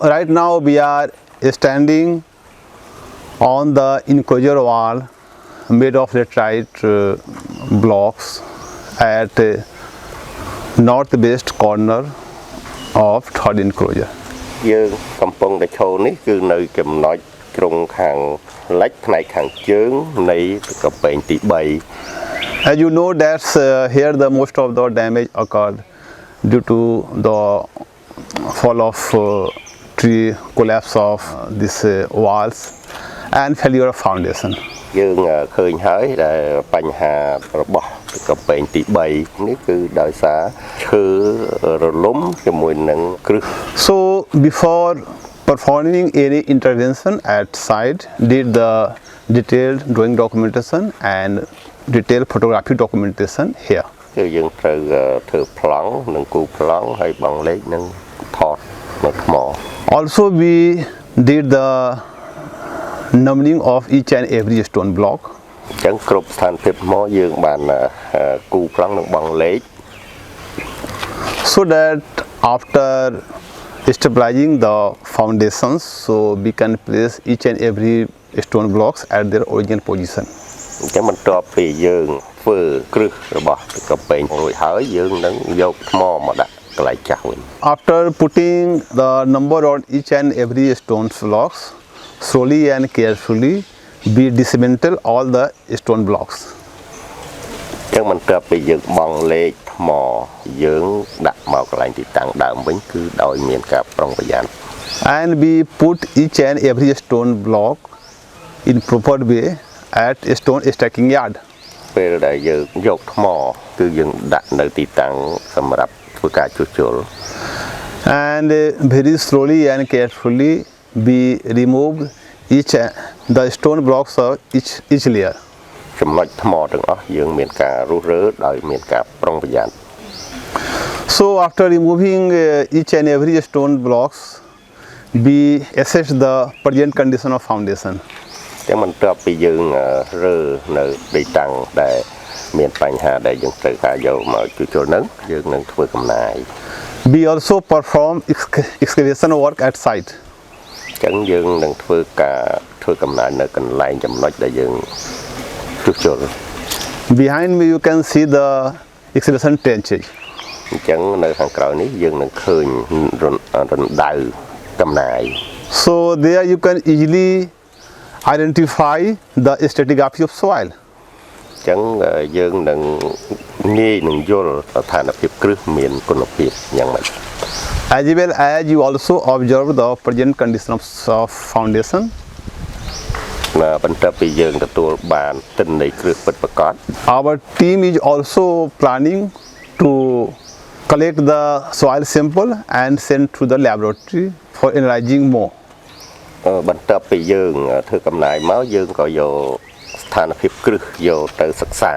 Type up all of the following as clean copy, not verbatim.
Right now we are standing on the enclosure wall made of laterite blocks at northwest corner of third enclosure. យើងកំពុងតែឈរនេះគឺនៅចំណុចត្រង់ខាងលិចផ្នែកខាងជើងនៃកពែងទី As you know that here the most of the damage occurred due to the fall of tree, collapse of these walls and failure of foundation. យើងឃើញហើយដែលបញ្ហារបស់កពែងទី 3 នេះគឺដោយសារឈើរលំជាមួយនឹងគ្រឹះ So before performing any intervention at site, did the detailed drawing documentation and detailed photography documentation here. គឺយើងត្រូវធ្វើប្លង់និងគូប្លង់ហើយបង់លេខនិងថតនៅថ្ម Also we did the numbering of each and every stone block. អញ្ចឹងគ្រប់ស្ថានភាពថ្មយើងបានគូប្លង់និងបង់លេខ so that after stabilizing the foundations, so we can place each and every stone blocks at their original position. អញ្ចឹងបន្ទាប់ពីយើងធ្វើគ្រឹះរបស់កពែងរួចហើយយើងនឹងយកថ្មមកដាក់កន្លែងចាស់វិញ After putting the number on each and every stone blocks, slowly and carefully we dismantle all the stone blocks. អញ្ចឹងបន្ទាប់ពីយើងបង់លេខថ្មយើងដាក់មកកន្លែងទីតាំងដើមវិញគឺដោយមានការប្រុងប្រយ័ត្ន And we put each and every stone block in proper way at stone stacking yard. ពេលដែលយើងយកថ្មគឺយើងដាក់នៅទីតាំងសម្រាប់ធ្វើការជួសជុល And very slowly and carefully we remove the stone blocks of each layer. ចំណុចថ្មទាំងអស់យើងមានការរុះរើដោយមានការប្រុងប្រយ័ត្ន So after removing each and every stone blocks, we assess the present condition of foundation. ចឹងបន្ទាប់ពីយើងរើនៅទីតាំងដែលមានបញ្ហាដែលយើងត្រូវការយកមកជួសជុលហ្នឹងយើងនឹងធ្វើកំណាយ We also perform excavation work at site. ចឹងយើងនឹងធ្វើកំណាយនៅកន្លែងចំណុចដែលយើងជួសជុល Behind me you can see the excavation trenches. អញ្ចឹងនៅខាងក្រោយនេះយើងនឹងឃើញរណ្ដៅកំណាយ So there you can easily identify the stratigraphy of soil. អញ្ចឹងយើងនឹងងាយនឹងយល់ស្ថានភាពគ្រឹះមានគុណភាពយ៉ាងម៉េច As well as you also observe the present condition of foundation. បន្ទាប់ពីយើងទទួលបានទិន្នន័យគ្រឹះពិតប្រាកដ Our team is also planning to collect the soil sample and send to the laboratory for analyzing more. បន្ទាប់ពីយើងធ្វើកំណាយមកយើងក៏យកស្ថានភាពគ្រឹះយកទៅសិក្សា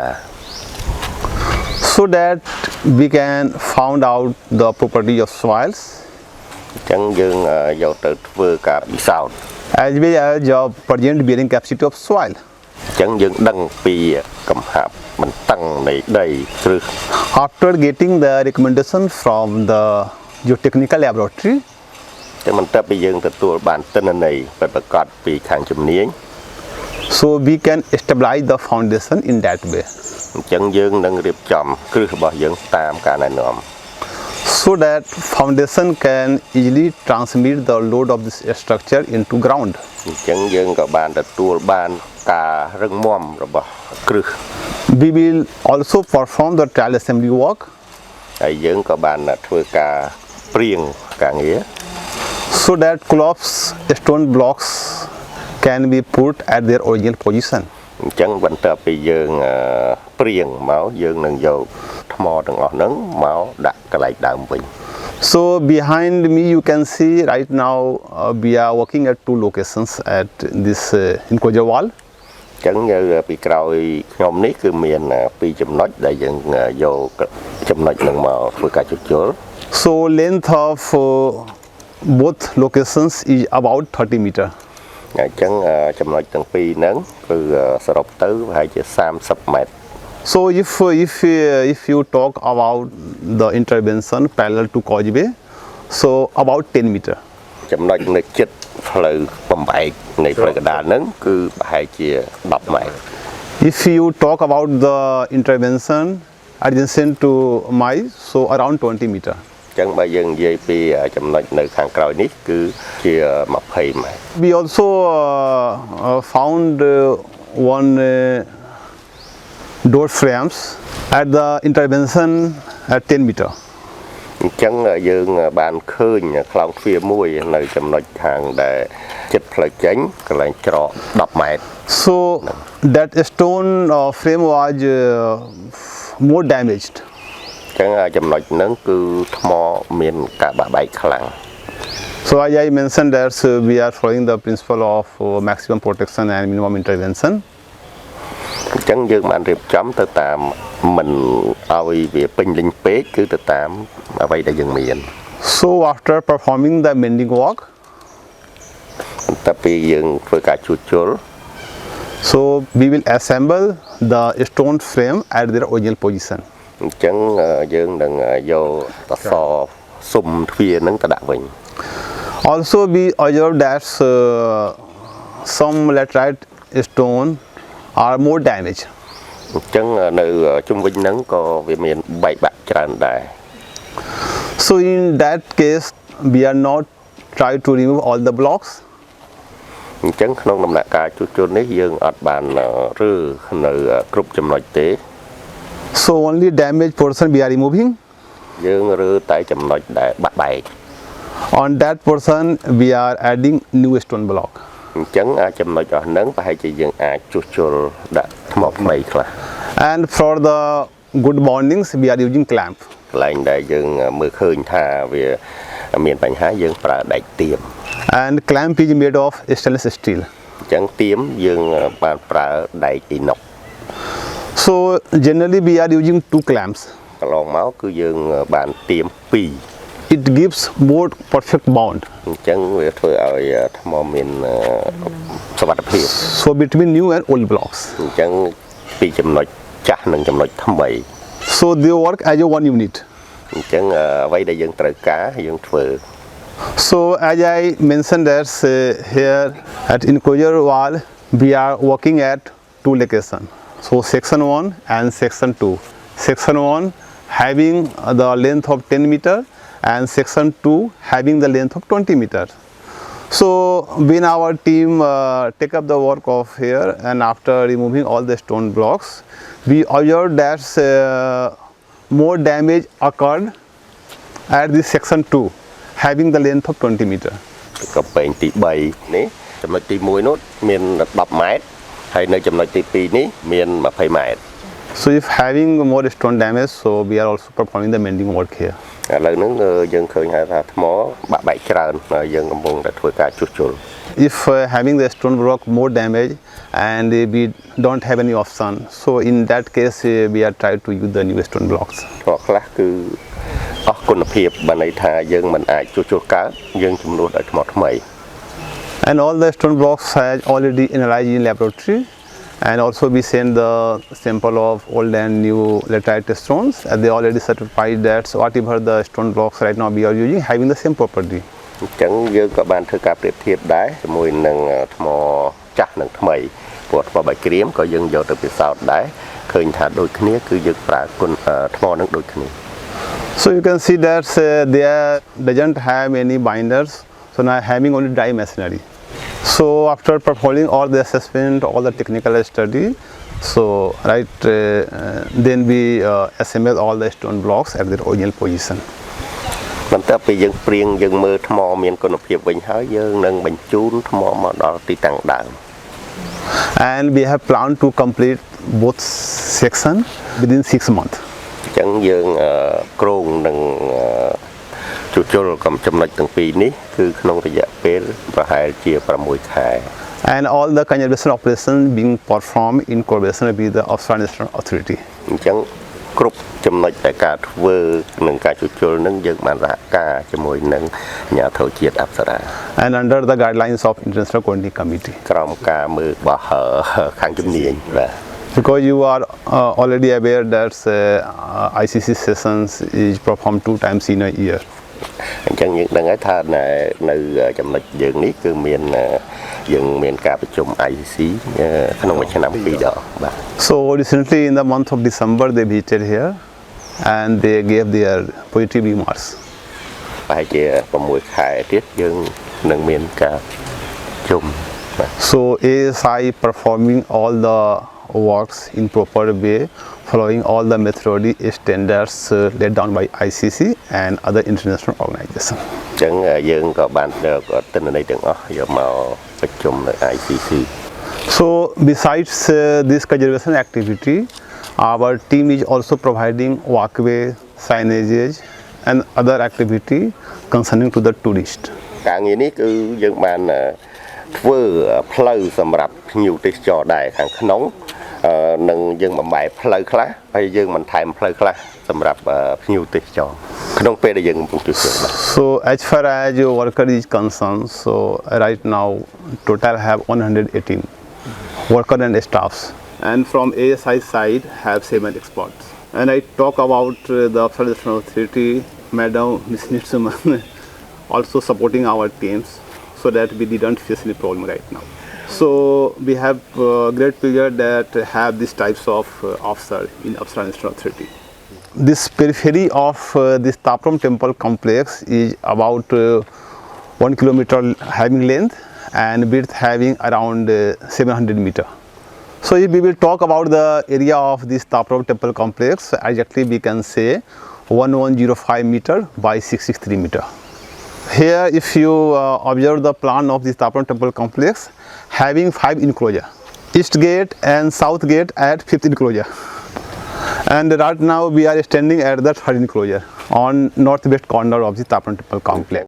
so that we can find out the property of soils. អញ្ចឹងយើងយកទៅធ្វើការពិសោធន៍ as well as the present bearing capacity of soil. អញ្ចឹងយើងដឹងពីកំហាប់បន្តឹងនៃដីគ្រឹះ After getting the recommendation from the geotechnical laboratory, តែបន្ទាប់ពីយើងទទួលបានទិន្នន័យពិតប្រាកដពីខាងជំនាញ so we can stabilize the foundation in that way. អញ្ចឹងយើងនឹងរៀបចំគ្រឹះរបស់យើងតាមការណែនាំ so that foundation can easily transmit the load of this structure into ground. អញ្ចឹងយើងក៏បានទទួលបានការរឹងមាំរបស់គ្រឹះ We will also perform the trial assembly work. ហើយយើងក៏បានធ្វើការព្រៀងការងារ so that collapsed stone blocks can be put at their original position. អញ្ចឹងបន្ទាប់ពីយើងព្រៀងមកយើងនឹងយកថ្មទាំងអស់ហ្នឹងមកដាក់កន្លែងដើមវិញ So behind me you can see right now we are working at two locations at this enclosure wall. អញ្ចឹងពីក្រោយខ្ញុំនេះគឺមានពីរចំណុចដែលយើងយកចំណុចហ្នឹងមកធ្វើការជួសជុល So length of both locations is about 30 meter. អញ្ចឹងចំណុចទាំងពីរហ្នឹងគឺសរុបទៅប្រហែលជា30 ម៉ែត្រ So if you talk about the intervention parallel to causeway, so about 10 meter. អ ចំណុចនៅចិត្តផ្លូវបំបែកនៃផ្លូវកណ្ដាលហ្នឹងគឺប្រហែលជា10 ម៉ែត្រ If you talk about the intervention adjacent to my, so around 20 meter. អញ្ចឹងបើយើងនិយាយពីចំណុចនៅខាងក្រោយនេះគឺជា20 ម៉ែត្រ We also found one door frames at the intervention at 10 meter. អញ្ចឹងយើងបានឃើញខ្លោងទ្វារមួយនៅចំណុចខាងដែលចិត្តផ្លូវចេញកន្លែងច្រក10 ម៉ែត្រ So that stone frame was more damaged. អញ្ចឹងចំណុចហ្នឹងគឺថ្មមានការបាក់បែកខ្លាំង So as I mentioned that we are following the principle of maximum protection and minimum intervention. អញ្ចឹងយើងបានរៀបចំទៅតាមមិនឲ្យវាពេញលេញពេកគឺទៅតាមអ្វីដែលយើងមាន So after performing the mending work, តែពីយើងធ្វើការជួសជុល so we will assemble the stone frame at their original position. អញ្ចឹងយើងនឹងយកតសស៊ុំទ្វារហ្នឹងទៅដាក់វិញ Also we observe that some laterite stone are more damaged. អញ្ចឹងនៅជុំវិញហ្នឹងក៏វាមានបែកបាក់ច្រើនដែរ So in that case we are not try to remove all the blocks. អញ្ចឹងក្នុងដំណាក់កាលជួសជុលនេះយើងអត់បានរើនៅគ្រប់ចំណុចទេ So only damaged portion we are removing. យើងរើតែចំណុចដែលបាក់បែក On that portion we are adding new stone block. អញ្ចឹងចំណុចអស់ហ្នឹងប្រហែលជាយើងអាចជួសជុលដាក់ថ្មថ្មីខ្លះ And for the good bondings we are using clamp. កន្លែងដែលយើងមើលឃើញថាវាមានបញ្ហាយើងប្រើដែកទៀម And clamp is made of stainless steel. អញ្ចឹងទៀមយើងបានប្រើដែកអ៊ីណុក So generally we are using 2 clamps. កន្លងមកគឺយើងបានទៀម2 It gives more perfect bond. អញ្ចឹងវាធ្វើឲ្យថ្មមានសុវត្ថិភាព So between new and old blocks. អញ្ចឹងពីចំណុចចាស់និងចំណុចថ្មី So they work as a one unit. អញ្ចឹងអ្វីដែលយើងត្រូវការយើងធ្វើ So as I mentioned that here at enclosure wall we are working at 2 locations. So section 1 and section 2. Section 1 having the length of 10 meter and section 2 having the length of 20 meters. So when our team take up the work of here and after removing all the stone blocks, we observed that more damage occurred at this section 2 having the length of 20 meter. កំពែងទី3នេះចំណុចទី1នោះមាន10 ម៉ែត្រហើយនៅចំណុចទី2នេះមាន20 ម៉ែត្រ So if having more stone damage, so we are also performing the mending work here. ឥឡូវហ្នឹងយើងឃើញថាថ្មបាក់បែកច្រើនយើងកំពុងតែធ្វើការជួសជុល If having the stone block more damage and we don't have any option, so in that case we are trying to use the new stone blocks. ថ្មខ្លះគឺអស់គុណភាពបានន័យថាយើងមិនអាចជួសជុលកើតយើងជំនួសដោយថ្មថ្មី And all the stone blocks has already analyzed in laboratory, and also we send the sample of old and new laterite stones, and they already certified that whatever the stone blocks right now we are using having the same property. អញ្ចឹងយើងក៏បានធ្វើការប្រៀបធៀបដែរជាមួយនឹងថ្មចាស់និងថ្មីព្រោះថ្មបាយក្រៀមក៏យើងយកទៅពិសោធន៍ដែរឃើញថាដូចគ្នាគឺយើងប្រើគុណថ្មនឹងដូចគ្នា So you can see that there doesn't have any binders, so now having only dry masonry. So after performing all the assessment, all the technical study, so right then we assemble all the stone blocks at their original position. បន្ទាប់ពីយើងព្រៀងយើងមើលថ្មមានគុណភាពវិញហើយយើងនឹងបញ្ជូនថ្មមកដល់ទីតាំងដើម And we have planned to complete both sections within 6 months. អញ្ចឹងយើងគ្រោងនឹងជួសជុលកំចំណុចទាំងពីរនេះគឺក្នុងរយៈពេលប្រហែលជា6 ខែ And all the conservation operations being performed in collaboration with the Offshore National Authority. អញ្ចឹងគ្រប់ចំណុចដែលការធ្វើនឹងការជួសជុលនឹងយើងបានសហការជាមួយនឹងអាជ្ញាធរជាតិអប្សរា And under the guidelines of International Coordinating Committee. ក្រោមការមើលរបស់ខាងជំនាញបាទ Because you are already aware that ICC sessions is performed 2 times in a year. អញ្ចឹងយើងដឹងហើយថានៅចំណុចយើងនេះគឺយើងមានការប្រជុំ ICC ក្នុងមួយឆ្នាំ2ដងបាទ So recently in the month of December they visited here and they gave their positive remarks. ប្រហែលជា6ខែទៀតយើងនឹងមានការជុំបាទ So ASI performing all the works in proper way, following all the methodology standards laid down by ICC and other international organizations. អញ្ចឹងយើងក៏បានទិន្នន័យទាំងអស់យកមកប្រជុំនៅ ICC. So besides this conservation activity, our team is also providing walkway, signage and other activity concerning to the tourist. ការងារនេះគឺយើងបានធ្វើផ្លូវសម្រាប់ភ្ញៀវទេសចរដែរខាងក្នុងនឹងយើងបំបែកផ្លូវខ្លះហើយយើងបន្ថែមផ្លូវខ្លះសម្រាប់ភ្ញៀវទេសចរក្នុងពេលដែលយើងកំពុងជួសជុលបាទ So as far as your worker is concerned, so right now total have 118 worker and staffs, and from ASI side have 7 experts. And I talk about the National Authority, Madam Ms. Nitsuman also supporting our teams so that we didn't face any problem right now. So we have great figure that have these types of officer in Apsara National Authority. This periphery of this Tapram temple complex is about 1 kilometer having length and width having around 700 meter. So if we will talk about the area of this Tapram temple complex, exactly we can say 1105 meter by 663 meter. Here if you observe the plan of this Tapram temple complex having 5 enclosure, east gate and south gate at 5th enclosure, and right now we are standing at the 3rd enclosure on northwest corner of the Tapram temple complex.